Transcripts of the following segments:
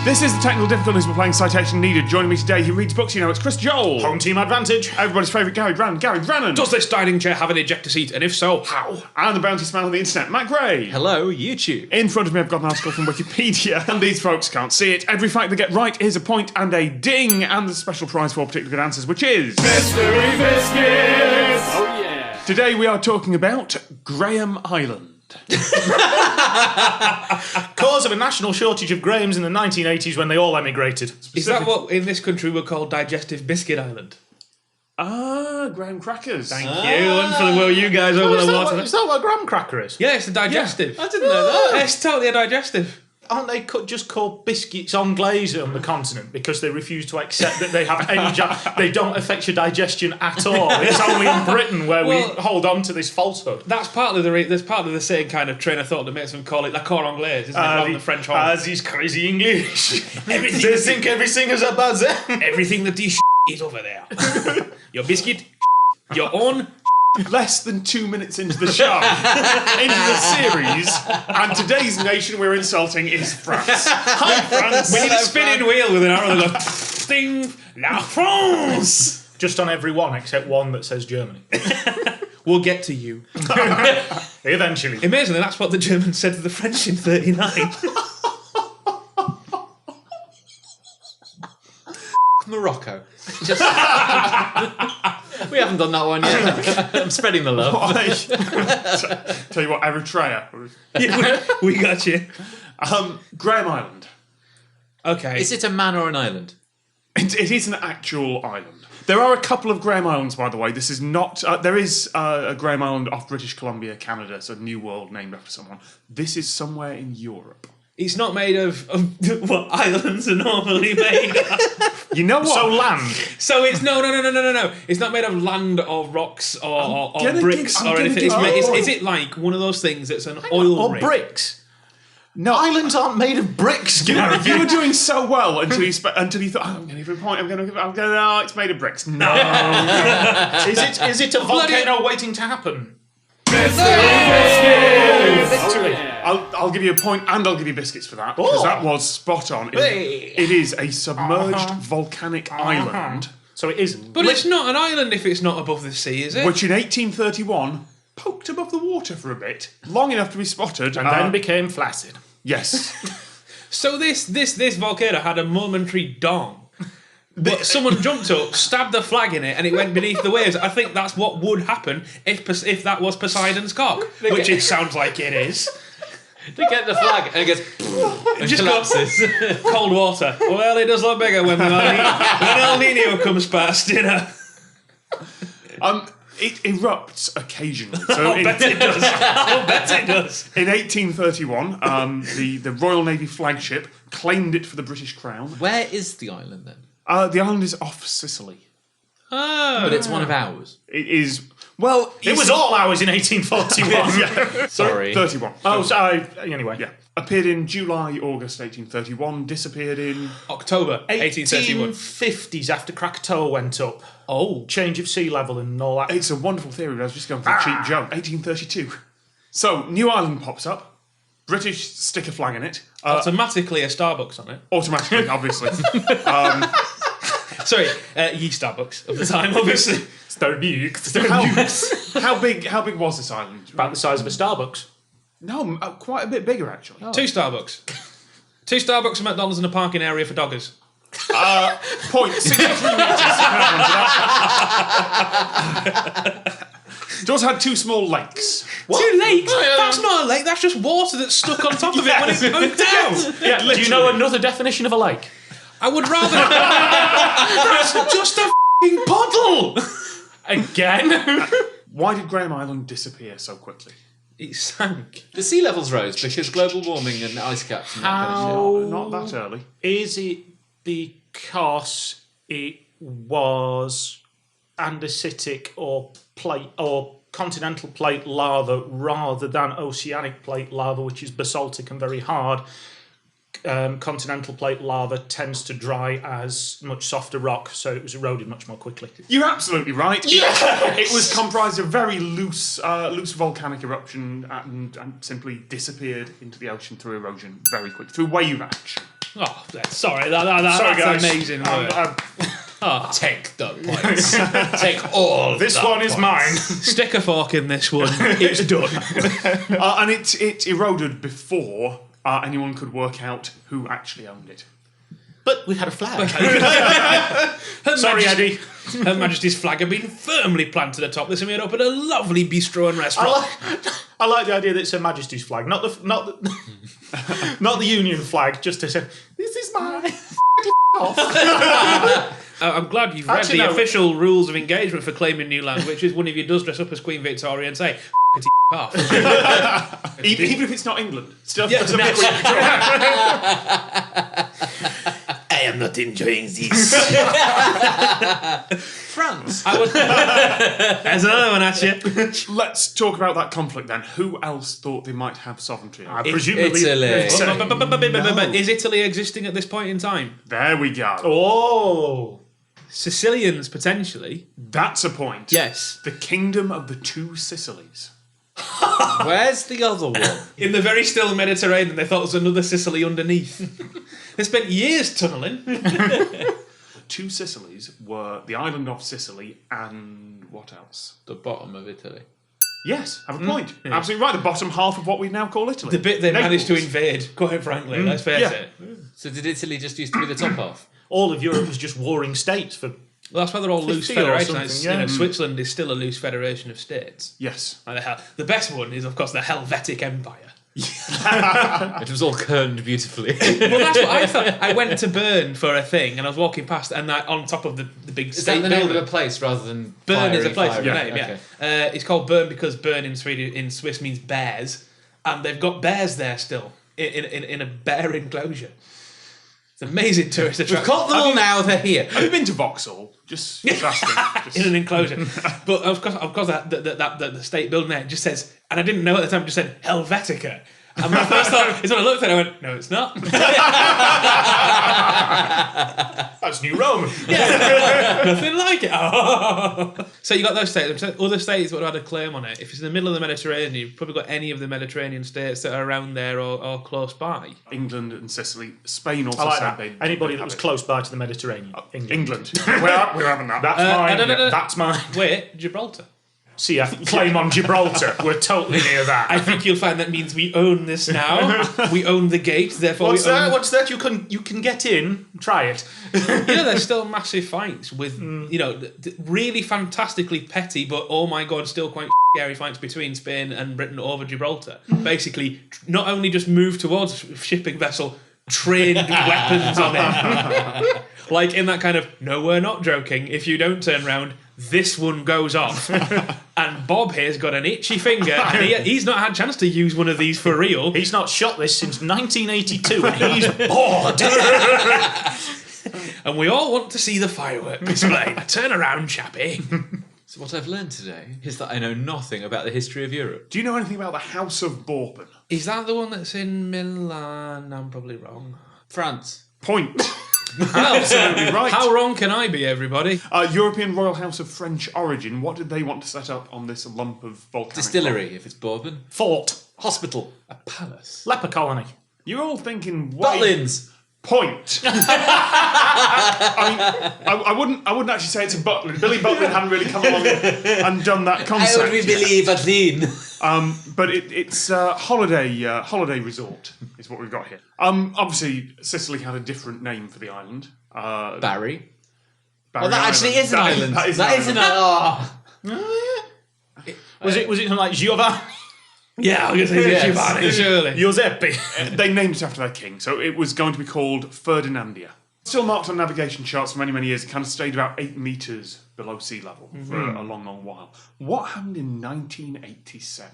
This is the technical difficulties we're playing Citation Needed. Joining me today, he reads books, it's Chris Joel. Home team advantage. Everybody's favourite Gary Brannan. Does this dining chair have an ejector seat, and if so, how? And the bounty smell on the internet, Matt Gray. Hello, YouTube. In front of me, I've got an article from Wikipedia, and these folks can't see it. Every fact they get right is a point and a ding, and the special prize for particularly good answers, which is... Mystery Biscuits! Oh yeah. Today we are talking about Graham Island. Cause of a national shortage of Grahams in the 1980s when they all emigrated. Is that what in this country we're called Digestive Biscuit Island? Ah, Graham Crackers. Thank you, and for the will you guys over the water. Is that what a graham cracker is? Yeah, it's the digestive. I didn't know that. It's totally a digestive. Aren't they just called biscuits on glaze on the continent because they refuse to accept that they have any... they don't affect your digestion at all. It's only in Britain where we hold on to this falsehood. That's partly the same kind of train of thought that makes them call it la cor anglaise, isn't it? Rather than French horn. As is crazy English. They think everything is about them. Everything that is is over there. Your biscuit, your own. Less than 2 minutes into the show, into the series, and today's nation we're insulting is France. Hi, France. We need a spinning wheel with an arrow that goes sting la France. Just on every one except one that says Germany. We'll get to you. Eventually. Amazingly, that's what the Germans said to the French in '39. Morocco. Just... we haven't done that one yet. I'm spreading the love. Tell you what, Eritrea. Yeah, we got you. Graham Island. Okay. Is it a man or an island? It is an actual island. There are a couple of Graham Islands, by the way. This is not... there is a Graham Island off British Columbia, Canada. It's a new world named after someone. This is somewhere in Europe. It's not made of what islands are normally made of. You know what? So land. So it's no. It's not made of land or rocks or bricks or anything. Is it like one of those things that's an oil rig? Or bricks. No, Islands aren't made of bricks, Gary. You were doing so well until you thought, I'm going to give a point. No, it's made of bricks. No. Is it a volcano waiting to happen? Victory! I'll give you a point and I'll give you biscuits for that because that was spot on. It is a submerged volcanic island. So it isn't. But it's not an island if it's not above the sea, is it? Which in 1831 poked above the water for a bit, long enough to be spotted, And then became flaccid. Yes. So this volcano had a momentary dong. But someone jumped up, stabbed the flag in it, and it went beneath the waves. I think that's what would happen if that was Poseidon's cock, which it sounds like it is. They get the flag and it goes and Just collapses. Cold water. Well, it does look bigger when El Nino comes past, you know. It erupts occasionally. So I'll bet it does. I'll bet it does. In 1831, the Royal Navy flagship claimed it for the British Crown. Where is the island then? The island is off Sicily. Oh. But it's one of ours. It is... Well, It was all ours in 1841. Sorry. 31. Oh, sorry. Anyway. Yeah. Appeared in July, August 1831. Disappeared in... October 1831. 1850s after Krakatoa went up. Oh. Change of sea level and all that. It's a wonderful theory, but I was just going for a cheap joke. 1832. So, New Island pops up. British stick a flag in it. Automatically a Starbucks on it. Automatically, obviously. Sorry, ye Starbucks of the time, obviously. Starbucks. How big was this island? About the size of a Starbucks. No, quite a bit bigger, actually. 2 Starbucks. 2 Starbucks, a McDonald's, and a parking area for doggers. Point. 63 metres. It also had 2 small lakes. What? 2 lakes? That's not a lake, that's just water that's stuck on top of it when it goes down. Yeah, do you know another definition of a lake? I would rather... That's just a f***ing puddle! Again? Why did Graham Island disappear so quickly? It sank. The sea levels rose because global warming and ice caps and that kind of shit. Not that early. Is it because it was andesitic or continental plate lava rather than oceanic plate lava, which is basaltic and very hard? Continental plate lava tends to dry as much softer rock, so it was eroded much more quickly. You're absolutely right. Yes! It was comprised of very loose volcanic eruption and simply disappeared into the ocean through erosion very quick, through wave action. Oh, sorry, that's guys. amazing work. Take the points. Take all. This one is mine. Stick a fork in this one. It's done. And it eroded before anyone could work out who actually owned it. But we had a flag. Her Sorry, Majesty- Eddie. Her Majesty's flag had been firmly planted atop this, and we had opened a lovely bistro and restaurant. I like the idea that it's Her Majesty's flag, not the not the Union flag. Just to say, this is mine. I'm glad you've read Actually, the no. official rules of engagement for claiming new land, which is one of you does dress up as Queen Victoria and say, off. Even if it's not England. Still, Yeah, still no. Queen Victoria. I am not enjoying this. France. There's another one at you. Let's talk about that conflict then. Who else thought they might have sovereignty? Presumably, Italy. Is Italy existing at this point in time? There we go. Oh, Sicilians, potentially. That's a point. Yes. The Kingdom of the Two Sicilies. Where's the other one? In the very still Mediterranean, they thought there was another Sicily underneath. They spent years tunnelling. The Two Sicilies were the island of Sicily and what else? The bottom of Italy. Yes, have a point. Absolutely right. The bottom half of what we now call Italy. The bit they managed to Naples. invade, quite frankly, let's face yeah. it. So did Italy just used to be the top half? all of Europe was just warring states for. Well, that's why they're all loose 50 or federations. something, It's, yeah. Switzerland is still a loose federation of states. Yes. And the best one is, of course, the Helvetic Empire. It was all curtained beautifully. Well, that's what I thought. I went to Bern for a thing, and I was walking past, and on top of the big Is state that the name building. of a place rather than Bern is a fiery, place fiery? of the name, yeah. It's called Bern because Bern in Swiss means bears, and they've got bears there still in a bear enclosure. It's an amazing tourist We've attraction. caught them all now, they're here. Have you been to Vauxhall? Just asking. Just- In an enclosure, but of course, the state building there just says, and I didn't know at the time, it just said Helvetica. And my first thought is when I looked at it, I went, no, it's not. That's New Rome. Nothing like it. Oh. So you got those states. Other states would have had a claim on it. If it's in the middle of the Mediterranean, you've probably got any of the Mediterranean states that are around there or close by. England and Sicily. Spain also I like said that. they'd Anybody they'd that was have it. close by to the Mediterranean. England. we're having that. That's mine. no. That's mine. Wait, Gibraltar. See, I claim on Gibraltar. We're totally near that. I think you'll find that means we own this now. We own the gate, therefore What's we own... that? What's that? You can get in. Try it. There's still massive fights with, really fantastically petty, but oh my god, still quite scary fights between Spain and Britain over Gibraltar. Basically, not only just move towards a shipping vessel, trained weapons on it. Like in that kind of, no, we're not joking, if you don't turn round, this one goes off. And Bob here's got an itchy finger, and he's not had a chance to use one of these for real. He's not shot this since 1982, and he's bored. And we all want to see the firework display. Now turn around, chappie. So what I've learned today is that I know nothing about the history of Europe. Do you know anything about the House of Bourbon? Is that the one that's in Milan? I'm probably wrong. France. Point. Absolutely right. How wrong can I be, everybody? European Royal House of French origin. What did they want to set up on this lump of volcanic Distillery, rock? if it's bourbon. Fort. Hospital. A palace. Leper colony. You're all thinking, wait, Butlins. point. I mean, I wouldn't actually say it's a Butlin. Billy Butlin hadn't really come along and done that concept. How would we believe Butlin? But it's holiday resort is what we've got here. Obviously Sicily had a different name for the island. Barry. Barry Oh, that actually is an island. That is an island. Was it something like Giovanni? Yeah, I'm going to say Yes. Giovanni, surely. Giuseppe. They named it after their king, so it was going to be called Ferdinandia. Still marked on navigation charts for many, many years. It kind of stayed about 8 metres below sea level for a long, long while. What happened in 1987?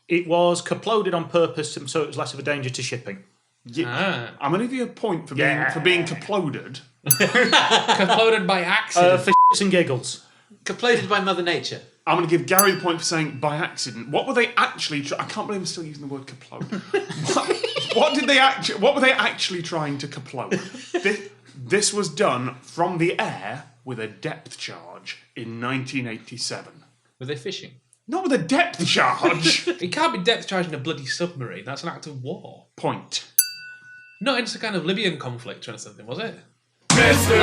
It was caploded on purpose, so it was less of a danger to shipping. Yeah, I'm going to give you a point for Yeah. being caploded. Caploded by accident. For shits and giggles. Completed by Mother Nature. I'm going to give Gary the point for saying by accident. What were they actually? I can't believe I'm still using the word caplode. what were they actually trying to caplode? This was done from the air with a depth charge in 1987. Were they fishing? Not with a depth charge. It can't be depth charging a bloody submarine. That's an act of war. Point. Not into kind of Libyan conflict or something, was it? Mystery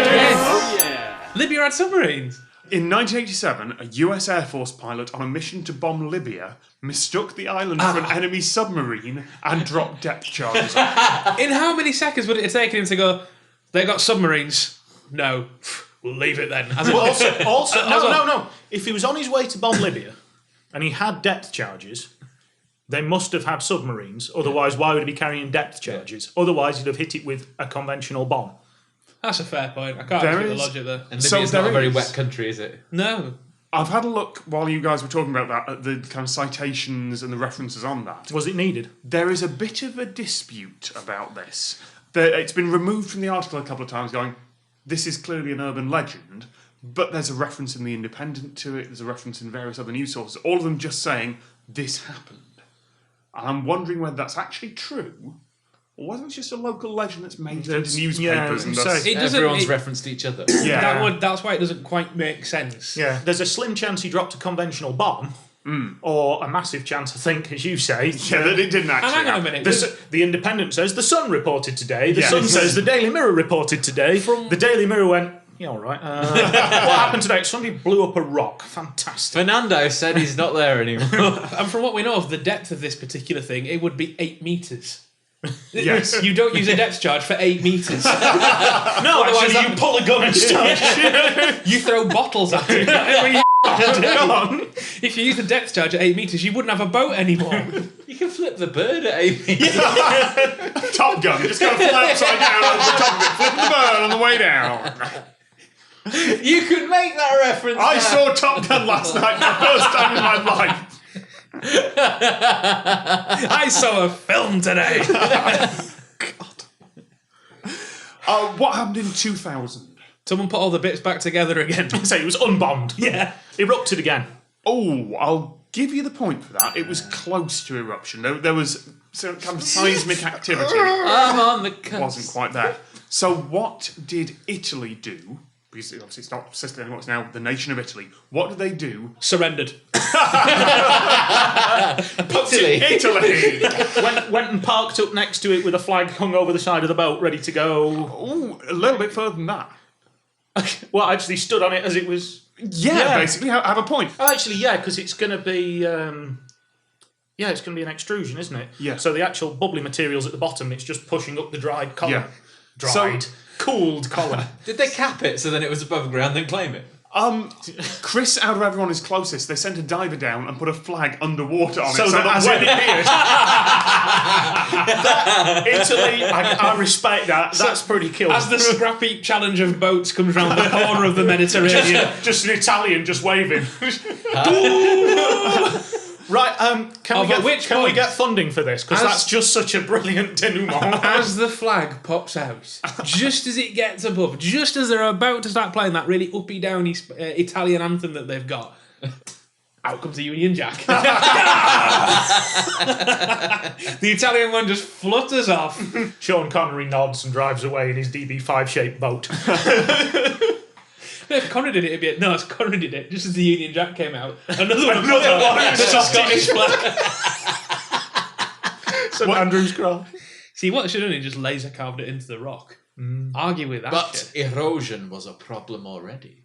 Yes. Libya had submarines. In 1987, a US Air Force pilot on a mission to bomb Libya mistook the island for an enemy submarine and dropped depth charges. In how many seconds would it have taken him to go, they got submarines? No. We'll leave it then. As Well, in- also, no. If he was on his way to bomb Libya and he had depth charges, they must have had submarines. Otherwise, why would he be carrying depth charges? Otherwise, he'd have hit it with a conventional bomb. That's a fair point. I can't There see the is- logic there. And So Libya's not there a very is- wet country, is it? No. I've had a look while you guys were talking about that at the kind of citations and the references on that. Was it needed? There is a bit of a dispute about this. It's been removed from the article a couple of times going, this is clearly an urban legend, but there's a reference in The Independent to it, there's a reference in various other news sources, all of them just saying, this happened. And I'm wondering whether that's actually true, or whether it's just a local legend that's made into It's- newspapers yeah, and so thus... It doesn't. Everyone's It, referenced each other. Yeah. that's why it doesn't quite make sense. Yeah. There's a slim chance he dropped a conventional bomb, or a massive chance, I think, as you say. Yeah, that it didn't actually And hang on a happen. minute. The Independent says the Sun reported today. The Yeah. Sun says the Daily Mirror reported today. The Daily Mirror went, yeah, all right. What happened today? Somebody blew up a rock. Fantastic. Fernando said he's not there anymore. And from what we know of the depth of this particular thing, it would be 8 metres. Yes. You don't use a depth charge for 8 metres. No, Otherwise actually, you pull a gun and start. You throw bottles at it. If you use a depth charge at 8 metres, you wouldn't have a boat anymore. You can flip the bird at 8 meters. Top Gun, just kind of fly upside down over the top of it, flip the bird on the way down. You could make that reference. I now. saw Top Gun last night for the first time in my life. I saw a film today. What happened in 2000? Someone put all the bits back together again. Say it was unbombed. Yeah. Erupted again. Oh, I'll give you the point for that. It was close to eruption. There was some kind of seismic activity. I'm on the It cusp. wasn't quite there. So what did Italy do? Because obviously it's not Sicily anymore, it's now the nation of Italy. What did they do? Surrendered. Italy. Italy! Went and parked up next to it with a flag hung over the side of the boat, ready to go. Oh, a little bit further than that. Well, actually stood on it as it was. Yeah, basically, have a point. Oh, actually, yeah, because it's going to be. It's going to be an extrusion, isn't it? Yeah. So the actual bubbly material's at the bottom. It's just pushing up the dried column. Yeah. Dried, cooled column. Did they cap it so then it was above ground then claim it? Chris, out of everyone, is closest. They sent a diver down and put a flag underwater on So it. that as when it appears, Italy, I respect that. That's pretty cool. As the scrap heap challenge of boats comes round the corner of the Mediterranean. just an Italian just waving. Right, can we get funding for this? Because As- that's just such a brilliant denouement. As the flag pops out, just as it gets above, just as they're about to start playing that really uppy downy Italian anthem that they've got, out comes the Union Jack. The Italian one just flutters off. Sean Connery nods and drives away in his DB5 shaped boat. If Connery did it, it'd be no, it's Connery did it just as the Union Jack came out. Another one. It's It's a Scottish flag. St Andrew's Cross. See what they should have done? He just laser carved it into the rock. Argue with that. But shit. erosion was a problem already.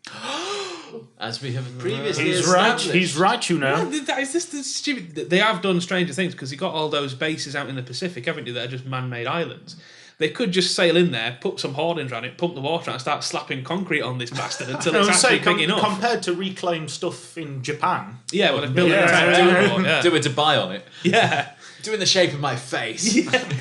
As we have previously He's right. established. He's right, you know. Is this the stupid? They have done stranger things because you got all those bases out in the Pacific, haven't you? That are just man-made islands. They could just sail in there, put some hoardings around it, pump the water out, and start slapping concrete on this bastard until I it's would actually say, big enough. compared to reclaimed stuff in Japan. Yeah, well, they've built Yeah. an entire airport. Yeah. Do it to buy on it. Yeah. Do in the shape of my face.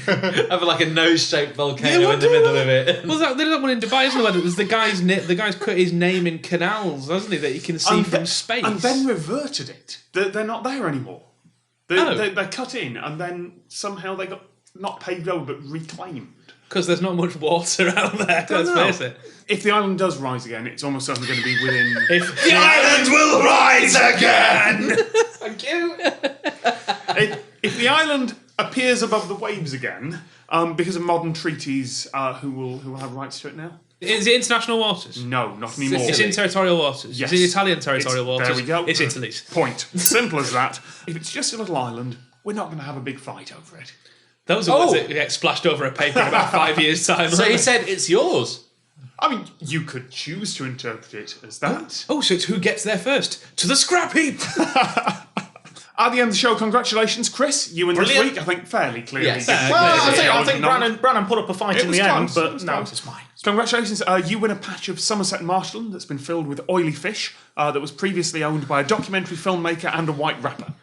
Have like a nose-shaped volcano in the middle of it. Well, there's that one in Dubai, isn't there? There's the guy's cut his name in canals, hasn't he? That you can see from space. And then reverted it. They're not there anymore. They're cut in, and then somehow they got not paved over, but reclaimed. Because there's not much water out there. Let's face it. If the island does rise again, it's almost certainly going to be within... If The island will rise again! Thank you. If the island appears above the waves again, because of modern treaties, who will have rights to it now? Is it international waters? No, not anymore. It's in territorial waters. Yes. Is it Italian territorial waters? There we go. It's Italy's. Point. Simple as that. If it's just a little island, we're not going to have a big fight over it. Those are words that get splashed over a paper in about 5 years' time. So he said it's yours. I mean, you could choose to interpret it as that. Oh, so it's who gets there first. To the scrap heap! At the end of the show, congratulations, Chris. You win this Brilliant. week, I think, fairly clearly. Yes. Given Well, the I old think nod. Brannon put up a fight It in was the end, close, it but was no, close. it's mine. Congratulations, you win a patch of Somerset marshland that's been filled with oily fish that was previously owned by a documentary filmmaker and a white rapper.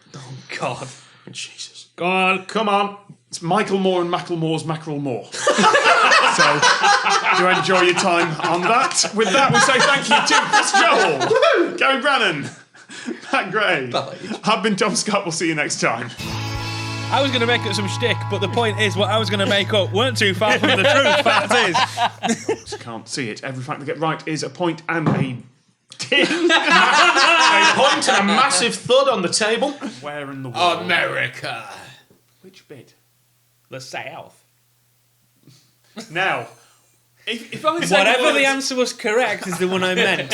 God. Jesus. Go on. Come on. It's Michael Moore and Macklemore's Mackerel Moore. So, do enjoy your time on that. With that, we say thank you to Chris Joel, Gary Brannon, Pat Gray. Bye. I've been Tom Scott. We'll see you next time. I was going to make up some shtick, but the point is, what I was going to make up weren't too far from the truth. Fact is, Just can't see it. Every fact they get right is a point and a tin. A point and a massive thud on the table. Where in the world? America. Which bit? the South. Now, if I say Whatever words- the answer was correct is the one I meant.